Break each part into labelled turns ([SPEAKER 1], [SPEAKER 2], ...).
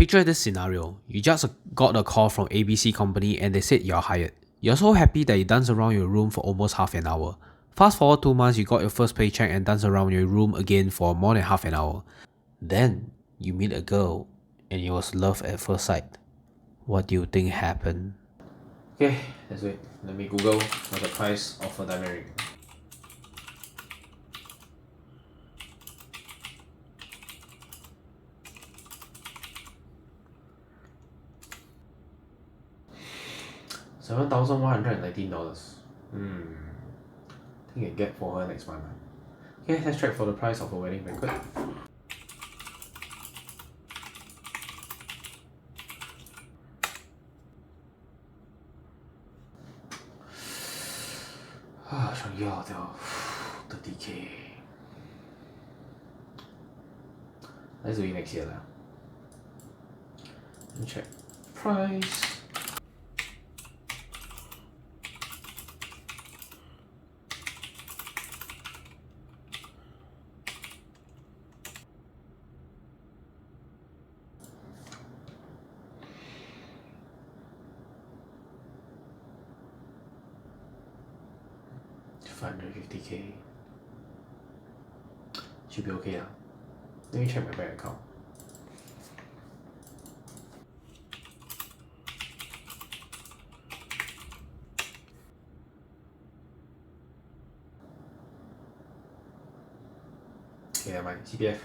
[SPEAKER 1] Picture this scenario. You just got a call from ABC company and they said you're hired. You're so happy that you dance around your room for almost half an hour. Fast forward 2 months, you got your first paycheck and dance around your room again for more than half an hour. Then you meet a girl and it was love at first sight. What do you think happened? Okay, let's wait. Let me Google for the price of a diamond ring. $7,119. I think I get for her next month. Okay, let's check for the price of a wedding banquet. Changi Hotel, 30K. Let's do it next year. Let me check. Price. $550K. Should be okay. Let me check my bank account. Okay, my CPF.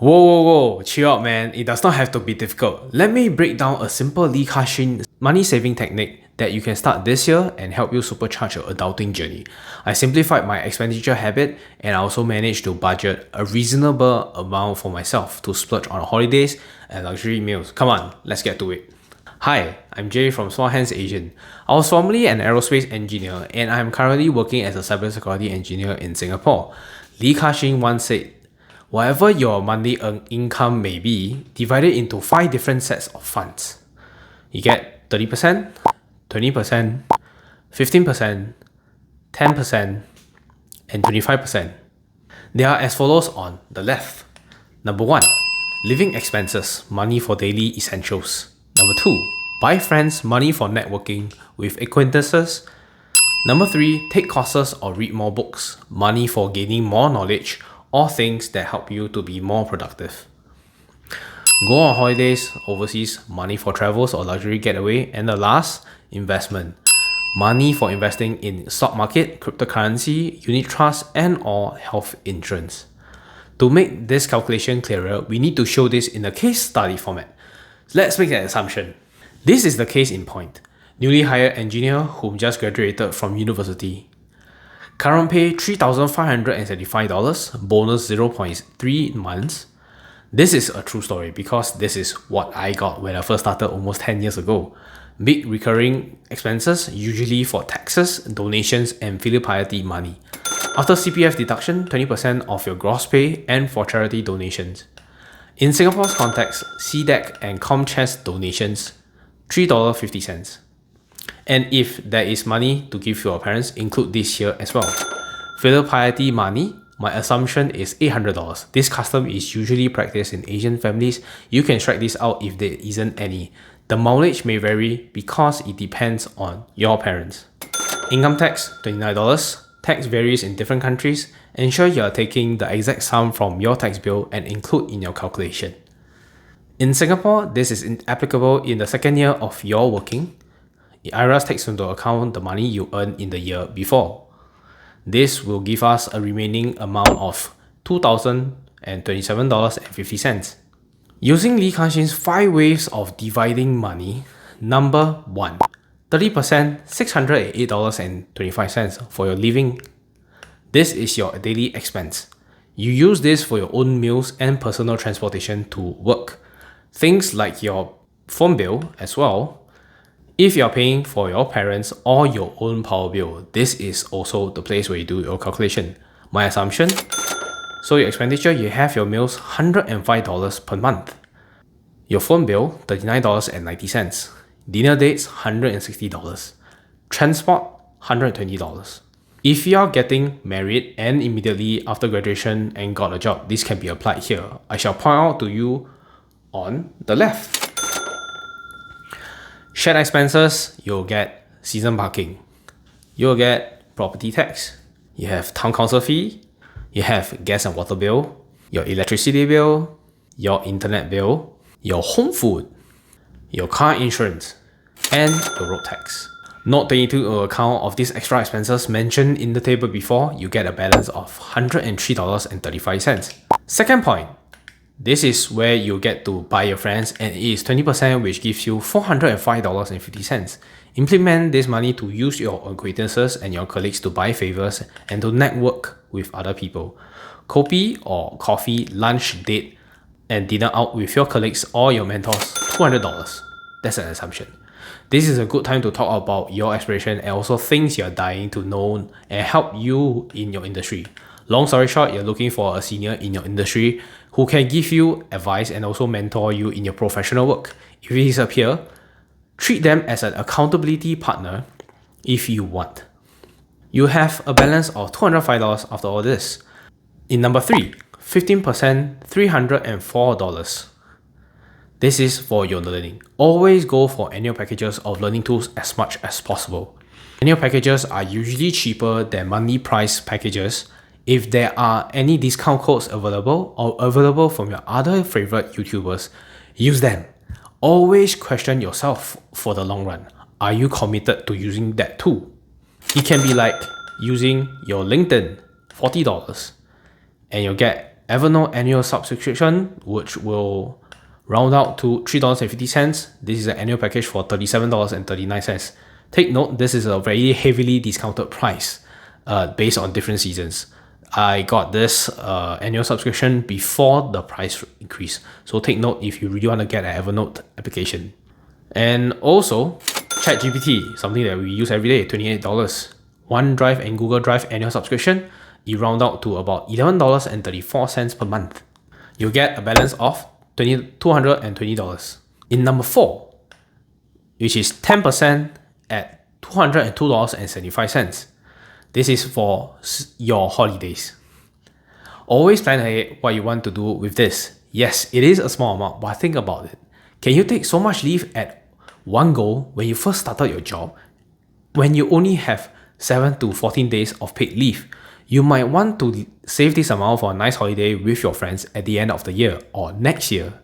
[SPEAKER 1] Whoa, chill out man, it does not have to be difficult. Let me break down a simple Li Ka Shing money saving technique that you can start this year and help you supercharge your adulting journey. I simplified my expenditure habit and I also managed to budget a reasonable amount for myself to splurge on holidays and luxury meals. Come on, let's get to it. Hi, I'm Jay from Small Hands Asian. I was formerly an aerospace engineer and I'm currently working as a cybersecurity engineer in Singapore. Li Ka Shing once said, whatever your monthly income may be, divide it into 5 different sets of funds. You get 30%, 20%, 15%, 10%, and 25%. They are as follows on the left. Number 1, living expenses, money for daily essentials. Number 2, buy friends, money for networking with acquaintances. Number 3, take courses or read more books, money for gaining more knowledge or things that help you to be more productive. Go on holidays overseas, money for travels or luxury getaway. And the last, investment, money for investing in stock market, cryptocurrency, unit trust, and or health insurance. To make this calculation clearer, we need to show this in a case study format. Let's make an assumption. This is the case in point. Newly hired engineer who just graduated from university. Current pay $3,575, bonus 0.3 months. This is a true story because this is what I got when I first started almost 10 years ago. Big recurring expenses, usually for taxes, donations, and filial piety money. After CPF deduction, 20% of your gross pay and for charity donations. In Singapore's context, CDEC and ComChest donations, $3.50. And if there is money to give your parents, include this here as well. Filial piety money, my assumption is $800. This custom is usually practiced in Asian families. You can strike this out if there isn't any. The mileage may vary because it depends on your parents. Income tax, $29. Tax varies in different countries. Ensure you are taking the exact sum from your tax bill and include in your calculation. In Singapore, this is applicable in the second year of your working. The IRAS takes into account the money you earned in the year before. This will give us a remaining amount of $2,027.50. Using Li Ka Shing's 5 ways of dividing money, number 1, 30%, $608.25 for your living. This is your daily expense. You use this for your own meals and personal transportation to work. Things like your phone bill as well. If you're paying for your parents or your own power bill, this is also the place where you do your calculation. My assumption, so your expenditure, you have your meals $105 per month. Your phone bill, $39.90. Dinner dates, $160. Transport, $120. If you're getting married and immediately after graduation and got a job, this can be applied here. I shall point out to you on the left. Shared expenses, you'll get season parking. You'll get property tax. You have town council fee. You have gas and water bill, your electricity bill, your internet bill, your home food, your car insurance, and your road tax. Not taking into account of these extra expenses mentioned in the table before, you get a balance of $103.35. Second point, this is where you get to buy your friends, and it is 20%, which gives you $405.50. Implement this money to use your acquaintances and your colleagues to buy favors and to network with other people. Kopi or coffee, lunch, date, and dinner out with your colleagues or your mentors, $200. That's an assumption. This is a good time to talk about your aspiration and also things you're dying to know and help you in your industry. Long story short, you're looking for a senior in your industry who can give you advice and also mentor you in your professional work. If it is a peer, treat them as an accountability partner if you want. You have a balance of $205 after all this. In number 3, 15%, $304. This is for your learning. Always go for annual packages of learning tools as much as possible. Annual packages are usually cheaper than monthly price packages. If there are any discount codes available or available from your other favorite YouTubers, use them. Always question yourself for the long run. Are you committed to using that tool? It can be like using your LinkedIn, $40, and you'll get Evernote annual subscription, which will round out to $3.50. This is an annual package for $37.39. Take note, this is a very heavily discounted price based on different seasons. I got this annual subscription before the price increase. So take note if you really want to get an Evernote application. And also, ChatGPT, something that we use every day, $28. OneDrive and Google Drive annual subscription, you round out to about $11.34 per month. You'll get a balance of $220. In number 4, which is 10% at $202.75. This is for your holidays. Always plan ahead what you want to do with this. Yes, it is a small amount, but think about it. Can you take so much leave at one go when you first started your job? When you only have 7 to 14 days of paid leave, you might want to save this amount for a nice holiday with your friends at the end of the year or next year.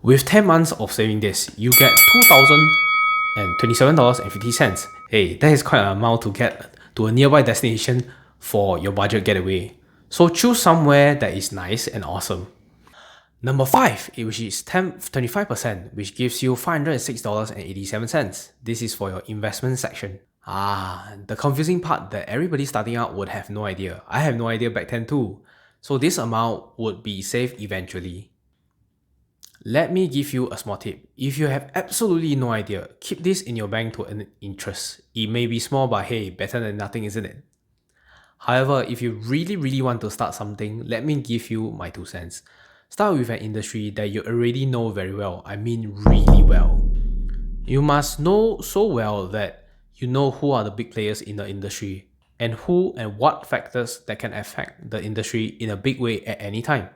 [SPEAKER 1] With 10 months of saving this, you get $2,027.50. Hey, that is quite an amount to get to a nearby destination for your budget getaway. So choose somewhere that is nice and awesome. Number 5, which is 25%, which gives you $506.87. This is for your investment section. The confusing part that everybody starting out would have no idea. I have no idea back then too. So this amount would be saved eventually. Let me give you a small tip. If you have absolutely no idea, keep this in your bank to earn interest. It may be small, but hey, better than nothing, isn't it? However, if you really want to start something, let me give you my 2 cents. Start with an industry that you already know very well. I mean really well. You must know so well that you know who are the big players in the industry and who and what factors that can affect the industry in a big way at any time.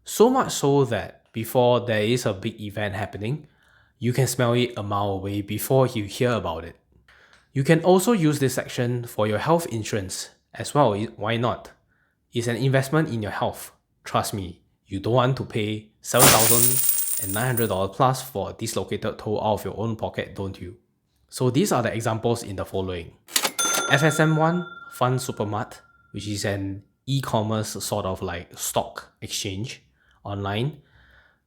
[SPEAKER 1] So much so that before there is a big event happening, you can smell it a mile away before you hear about it. You can also use this section for your health insurance as well. Why not? It's an investment in your health. Trust me, you don't want to pay $7,900 plus for a dislocated toe out of your own pocket, don't you? So these are the examples in the following. FSM1, Fund Supermart, which is an e-commerce sort of like stock exchange online.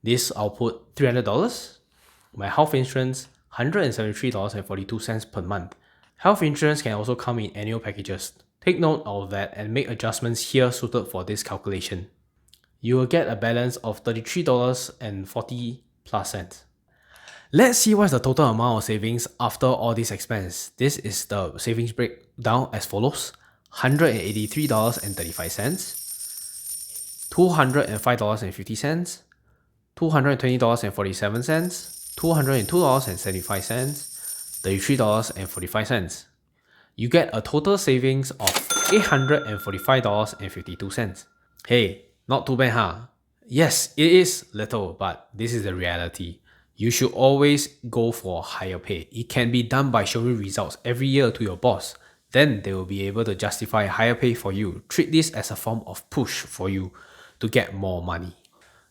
[SPEAKER 1] This I'll put $300. My health insurance, $173.42 per month. Health insurance can also come in annual packages. Take note of that and make adjustments here suited for this calculation. you will get a balance of $33.40 plus cents. Let's see what's the total amount of savings after all this expense. This is the savings breakdown as follows: $183.35, $205.50, $220.47, $202.75, $33.45. You get a total savings of $845.52. Hey, not too bad, huh? Yes, it is little, but this is the reality. You should always go for higher pay. It can be done by showing results every year to your boss. Then they will be able to justify higher pay for you. Treat this as a form of push for you to get more money.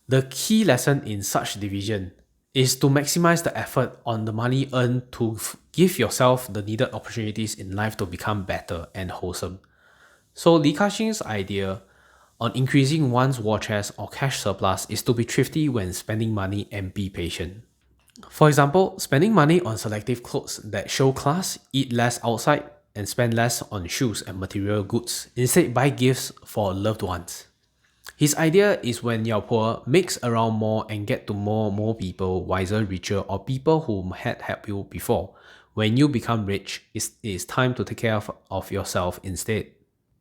[SPEAKER 1] The key lesson in such division is to maximize the effort on the money earned to give yourself the needed opportunities in life to become better and wholesome. So Li Ka Shing's idea on increasing one's war chest or cash surplus is to be thrifty when spending money and be patient. For example, spending money on selective clothes that show class, eat less outside, and spend less on shoes and material goods. Instead, buy gifts for loved ones. His idea is when you're poor, mix around more and get to more people, wiser, richer, or people who had helped you before. When you become rich, it's time to take care of yourself instead.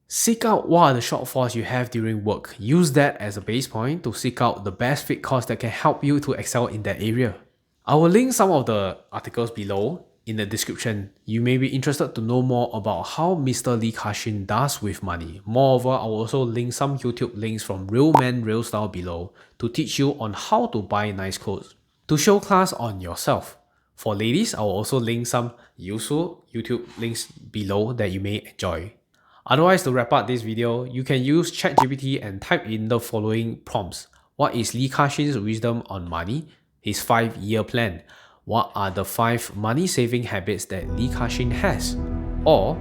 [SPEAKER 1] Seek out what are the shortfalls you have during work. Use that as a base point to seek out the best fit course that can help you to excel in that area. I will link some of the articles below in the description. You may be interested to know more about how Mr. Li Ka Shing does with money. Moreover, I will also link some YouTube links from Real Men Real Style below to teach you on how to buy nice clothes to show class on yourself. For ladies, I will also link some useful YouTube links below that you may enjoy. Otherwise, to wrap up this video, you can use ChatGPT and type in the following prompts. What is Li Ka Shing's wisdom on money? His 5-year plan. What are the 5 money-saving habits that Li Ka Shing has? Or,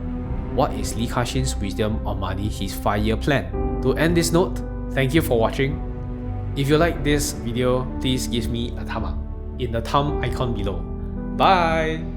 [SPEAKER 1] what is Li Ka Shing's wisdom on money, his 5-year plan? To end this note, thank you for watching. If you like this video, please give me a thumb up in the thumb icon below. Bye!